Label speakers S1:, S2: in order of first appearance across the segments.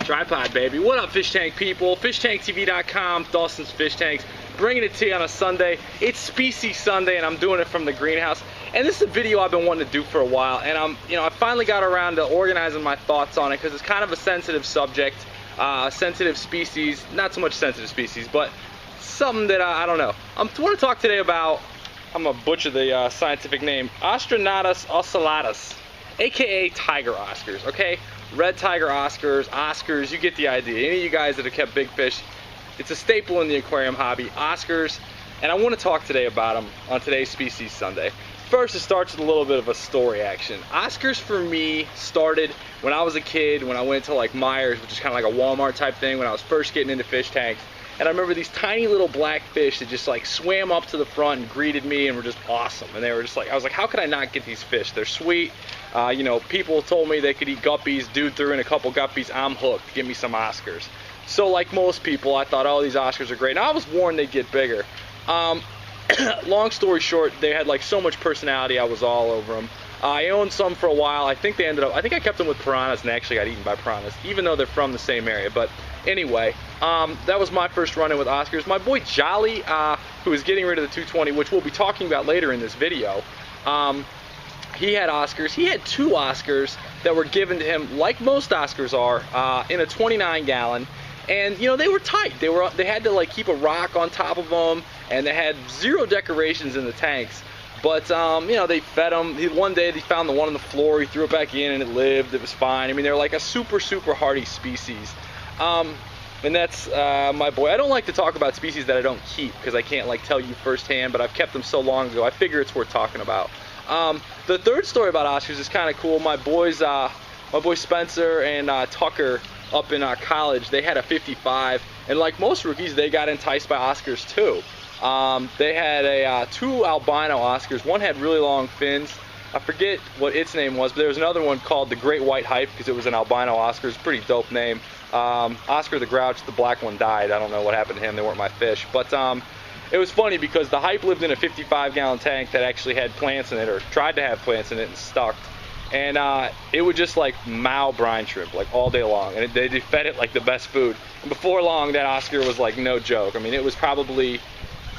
S1: Tripod, baby. What up, fish tank people? FishTankTV.com, Dawson's Fish Tanks, bringing it to you on a Sunday. It's Species Sunday, and I'm doing it from the greenhouse. And this is a video I've been wanting to do for a while, and I finally got around to organizing my thoughts on it because it's kind of a sensitive subject, sensitive species, not so much sensitive species, but something that I don't know. I want to talk today about, I'm gonna butcher the scientific name, Ostrenatus ocellatus, aka tiger oscars, okay? Red tiger oscars, you get the idea. Any of you guys that have kept big fish, it's a staple in the aquarium hobby, oscars, and I want to talk today about them on today's Species Sunday. First, it starts with a little bit of a story action. Oscars for me started when I was a kid, when I went to like Myers, which is kind of like a Walmart type thing, when I was first getting into fish tanks. And I remember these tiny little black fish that just like swam up to the front and greeted me and were just awesome. And they were just like, I was like, how could I not get these fish? They're sweet. You know, people told me they could eat guppies. Dude threw in a couple guppies. I'm hooked. Give me some Oscars. So like most people, I thought, oh, these Oscars are great. And I was warned they'd get bigger. Long story short, they had like so much personality, I was all over them. I owned some for a while. I think I kept them with piranhas and they actually got eaten by piranhas, even though they're from the same area. But anyway, that was my first run-in with Oscars. My boy Jolly, who is getting rid of the 220, which we'll be talking about later in this video, he had Oscars. He had two Oscars that were given to him, like most Oscars are, in a 29-gallon. And you know, they were tight. They had to like keep a rock on top of them, and they had zero decorations in the tanks. But you know, they fed them. One day they found the one on the floor. He threw it back in, and it lived. It was fine. I mean, they're like a super hardy species. And that's my boy. I don't like to talk about species that I don't keep because I can't like tell you firsthand. But I've kept them so long ago, I figure it's worth talking about. The third story about Oscars is kind of cool. My boy Spencer and Tucker up in college, they had a 55, and like most rookies, they got enticed by Oscars too. They had two albino Oscars. One had really long fins. I forget what its name was, but there was another one called the Great White Hype because it was an albino Oscar. It's a pretty dope name. Oscar the Grouch, the black one, died. I don't know what happened to him. They weren't my fish. But it was funny because the Hype lived in a 55-gallon tank that actually had plants in it, or tried to have plants in it, and stuck. And it would just like mow brine shrimp like all day long, and they fed it like the best food. And before long, that Oscar was like no joke. I mean, it was probably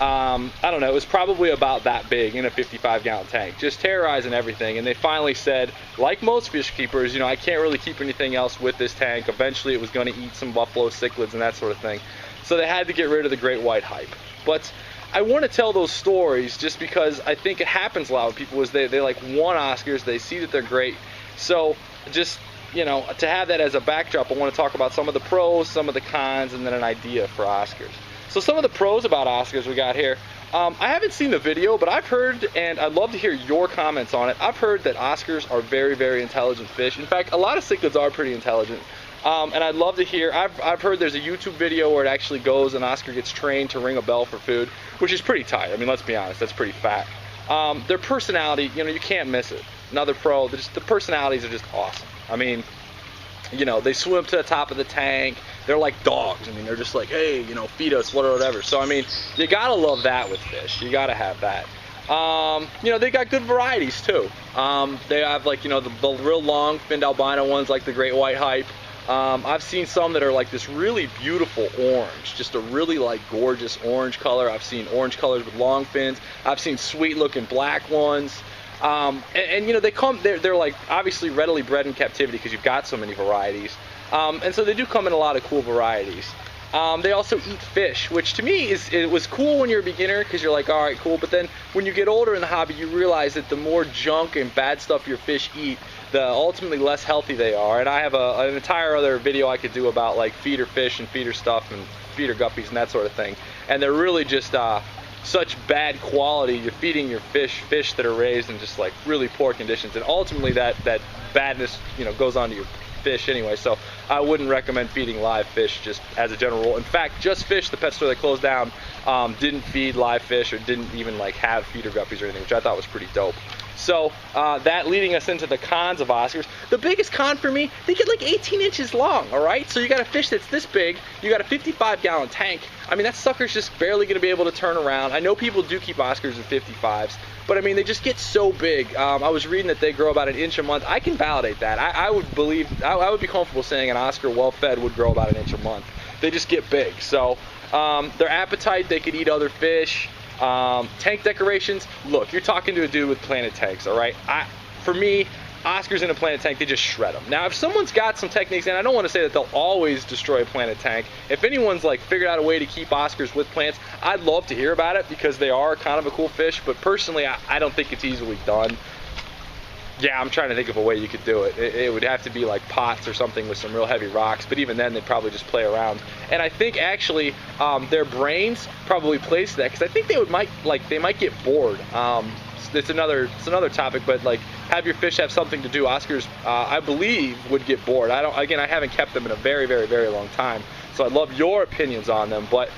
S1: I don't know, it was probably about that big in a 55-gallon tank, just terrorizing everything. And they finally said, like most fish keepers, you know, I can't really keep anything else with this tank. Eventually it was going to eat some buffalo cichlids and that sort of thing, so they had to get rid of the Great White Hype. But I want to tell those stories just because I think it happens a lot with people, is they like want Oscars, they see that they're great. So just, you know, to have that as a backdrop, I want to talk about some of the pros, some of the cons, and then an idea for Oscars. So some of the pros about Oscars we got here. I haven't seen the video, but I've heard, and I'd love to hear your comments on it, I've heard that Oscars are very intelligent fish. In fact, a lot of cichlids are pretty intelligent. And I'd love to hear, I've heard there's a YouTube video where it actually goes and Oscar gets trained to ring a bell for food, which is pretty tight. I mean, let's be honest, that's pretty fat. Their personality, you know, you can't miss it. Another pro, the personalities are just awesome. I mean, you know, they swim to the top of the tank. They're like dogs. I mean, they're just like, hey, you know, feed us, whatever. So, I mean, you gotta love that with fish. You gotta have that. You know, they got good varieties too. They have like, you know, the real long finned albino ones like the Great White Hype. I've seen some that are like this really beautiful orange, just a really like gorgeous orange color. I've seen orange colors with long fins. I've seen sweet looking black ones. And you know, they're like obviously readily bred in captivity because you've got so many varieties. And so they do come in a lot of cool varieties. They also eat fish, which to me it was cool when you're a beginner because you're like, all right, cool. But then when you get older in the hobby, you realize that the more junk and bad stuff your fish eat, the ultimately less healthy they are. And I have an entire other video I could do about like feeder fish and feeder stuff and feeder guppies and that sort of thing. And they're really just such bad quality. You're feeding your fish that are raised in just like really poor conditions, and ultimately that badness, you know, goes onto your fish anyway. So I wouldn't recommend feeding live fish just as a general rule. In fact, Just Fish, the pet store that closed down, didn't feed live fish or didn't even like have feeder guppies or anything, which I thought was pretty dope. So that leading us into the cons of Oscars. The biggest con for me, they get like 18 inches long, all right? So you got a fish that's this big, you got a 55-gallon tank. I mean, that sucker's just barely gonna be able to turn around. I know people do keep Oscars in 55s, but I mean, they just get so big. I was reading that they grow about 1 inch a month. I can validate that. I would believe, I would be comfortable saying an Oscar well-fed would grow about 1 inch a month. They just get big. So their appetite, they could eat other fish. Tank decorations, look, you're talking to a dude with planted tanks, all right? For me, Oscars in a planted tank, they just shred them. Now, if someone's got some techniques, and I don't want to say that they'll always destroy a planted tank, if anyone's like figured out a way to keep Oscars with plants, I'd love to hear about it because they are kind of a cool fish, but personally, I don't think it's easily done. Yeah, I'm trying to think of a way you could do it. It would have to be like pots or something with some real heavy rocks, but even then they'd probably just play around. And I think actually their brains probably plays that, because I think they might get bored. It's another topic, but like have your fish have something to do. Oscars, I believe, would get bored. I haven't kept them in a very, very, very long time, so I'd love your opinions on them. But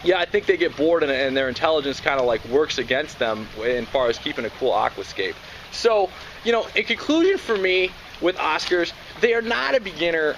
S1: yeah, I think they get bored, and their intelligence kind of like works against them as far as keeping a cool aquascape. So, you know, in conclusion for me with Oscars, they are not a beginner.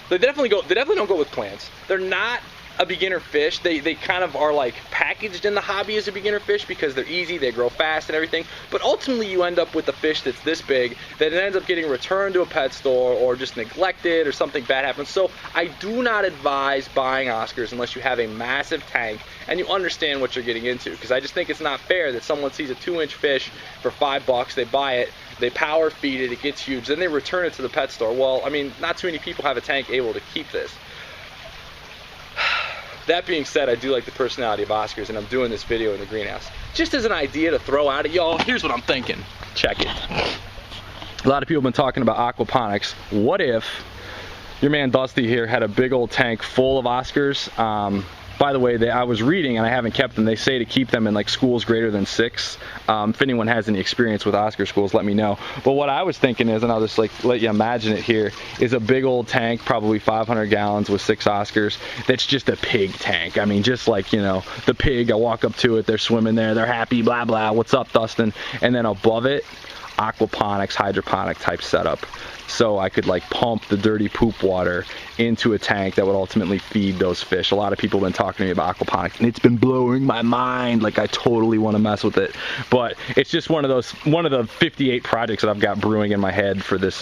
S1: They definitely don't go with plants. They're not a beginner fish. They kind of are like packaged in the hobby as a beginner fish because they're easy, they grow fast and everything. But ultimately you end up with a fish that's this big that it ends up getting returned to a pet store or just neglected or something bad happens. So I do not advise buying Oscars unless you have a massive tank and you understand what you're getting into, because I just think it's not fair that someone sees a 2-inch fish for $5, they buy it, they power feed it, it gets huge, then they return it to the pet store. Well, I mean, not too many people have a tank able to keep this. That being said, I do like the personality of Oscars, and I'm doing this video in the greenhouse just as an idea to throw out at y'all. Here's what I'm thinking. Check it. A lot of people have been talking about aquaponics. What if your man Dusty here had a big old tank full of Oscars? By the way, I was reading, and I haven't kept them, they say to keep them in like schools greater than 6. If anyone has any experience with Oscar schools, let me know. But what I was thinking is, and I'll just like let you imagine it here, is a big old tank, probably 500 gallons with 6 Oscars, that's just a pig tank. I mean, just like, you know, the pig, I walk up to it, they're swimming there, they're happy, blah, blah, what's up, Dustin? And then above it, aquaponics, hydroponic type setup. So I could like pump the dirty poop water into a tank that would ultimately feed those fish. A lot of people have been talking to me about aquaponics, and it's been blowing my mind. Like, I totally want to mess with it, but it's just one of the 58 projects that I've got brewing in my head for this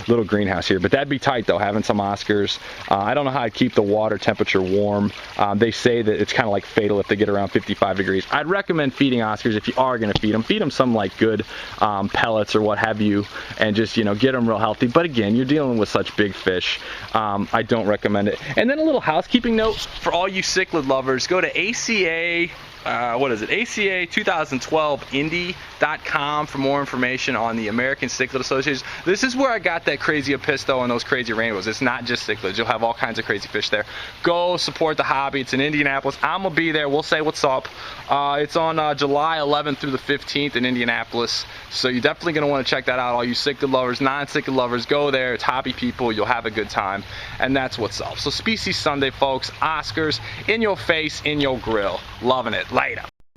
S1: little greenhouse here. But that'd be tight though, having some Oscars. I don't know how to keep the water temperature warm. They say that it's kind of like fatal if they get around 55 degrees. I'd recommend feeding Oscars if you are going to feed them some like good pellets or what have you, and just, you know, get them real healthy. But again, you're dealing with such big fish. I don't recommend it. And then a little housekeeping note for all you cichlid lovers: go to ACA, ACA 2012 Indy.com for more information on the American Cichlid Association. This is where I got that crazy apisto and those crazy rainbows. It's not just cichlids. You'll have all kinds of crazy fish there. Go support the hobby. It's in Indianapolis. I'm gonna be there. We'll say what's up. It's on July 11th through the 15th in Indianapolis. So you're definitely gonna want to check that out. All you cichlid lovers, non-cichlid lovers, go there. It's hobby people. You'll have a good time. And that's what's up. So Species Sunday, folks. Oscars in your face, in your grill. Loving it. Later.